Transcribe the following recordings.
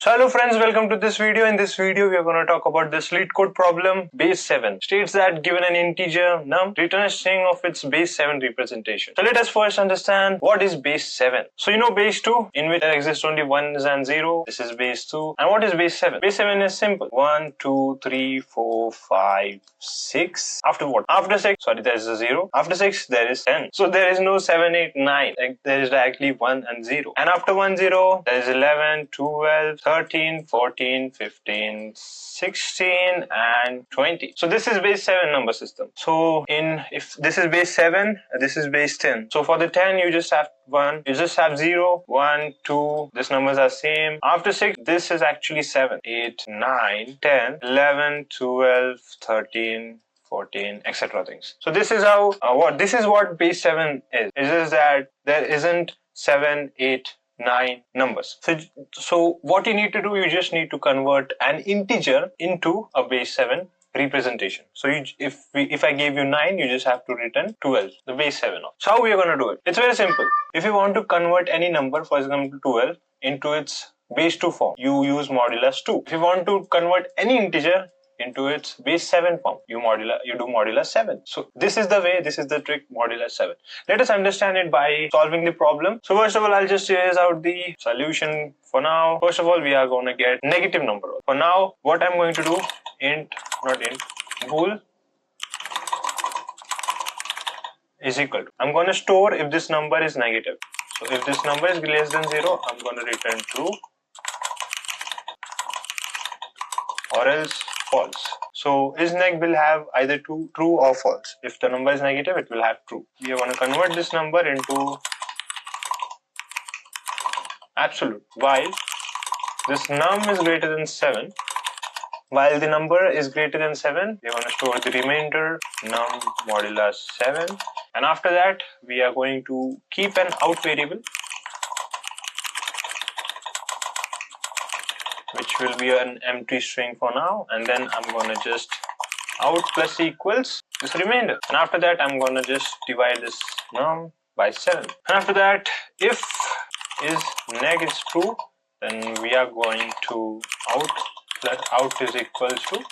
So hello friends, welcome to this video. In this video, we are going to talk about this Leetcode problem. Base 7 states that given an integer num, return a string of its base 7 representation. So let us first understand what is base 7. So you know base 2, in which there exists only 1s and 0. This is base 2. And what is base 7? Base 7 is simple. 1, 2, 3, 4, 5, 6. After what? After 6, sorry, there is a 0. After 6, there is 10. So there is no 7, 8, 9. Like there is directly 1 and 0. And after 1, 0, there is 11, 12, 13, 14, 15, 16 and 20. So this is base 7 number system. So if this is base 7, this is base 10. So for the 10 you just have 1, you just have 0, 1, 2, these numbers are same. After 6, this is actually 7, 8, 9, 10, 11, 12, 13, 14, etc. things. So this is how this is what base 7 is. It's just that there isn't 7, 8, 9 numbers. So what you need to do, you just need to convert an integer into a base 7 representation. So if I gave you 9, you just have to return 12, the base 7 of. So how we are going to do it? It's very simple. If you want to convert any number, for example 12, into its base 2 form, you use modulus 2. If you want to convert any integer into its base 7 form, you do modulus 7. So this is the way, this is the trick, modulus 7. Let us understand it by solving the problem. So first of all, I'll just erase out the solution for now. First of all, we are going to get negative number. For now, what I'm going to do, bool is equal to, I'm going to store if this number is negative. So if this number is less than 0, I'm going to return true or else false. So isNeg will have either true or false. If the number is negative, it will have true. We are going to convert this number into absolute while this num is greater than 7. While the number is greater than 7, we are going to store the remainder num modulus 7. And after that, we are going to keep an out variable, which will be an empty string for now, and then I'm going to just out plus equals this remainder, and after that I'm going to just divide this num by 7. And after that, if is neg is true, then we are going to out is equals to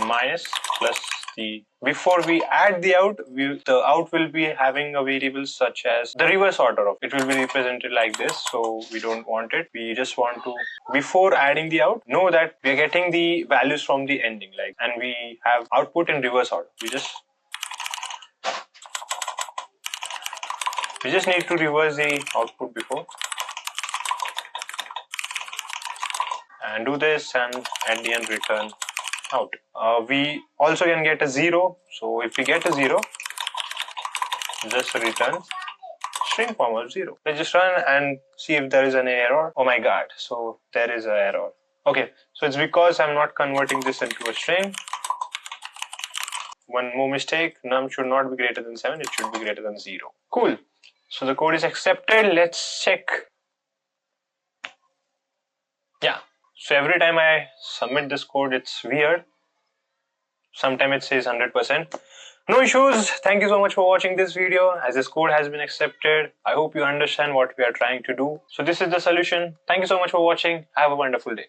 minus plus the, before we add the out, the out will be having a variable such as the reverse order of it will be represented like this. So we don't want it. We just want to, before adding the out, know that we are getting the values from the ending, like, and we have output in reverse order. We just need to reverse the output before and do this, and at the end return out. We also can get a 0. So if we get a 0, just return string form of 0. Let's just run and see if there is an error. Oh my god, so there is an error. Okay, so it's because I'm not converting this into a string. One more mistake, num should not be greater than 7, it should be greater than 0. Cool. So the code is accepted. Let's check. Yeah. So every time I submit this code, it's weird. Sometimes it says 100%. No issues. Thank you so much for watching this video. As this code has been accepted, I hope you understand what we are trying to do. So this is the solution. Thank you so much for watching. Have a wonderful day.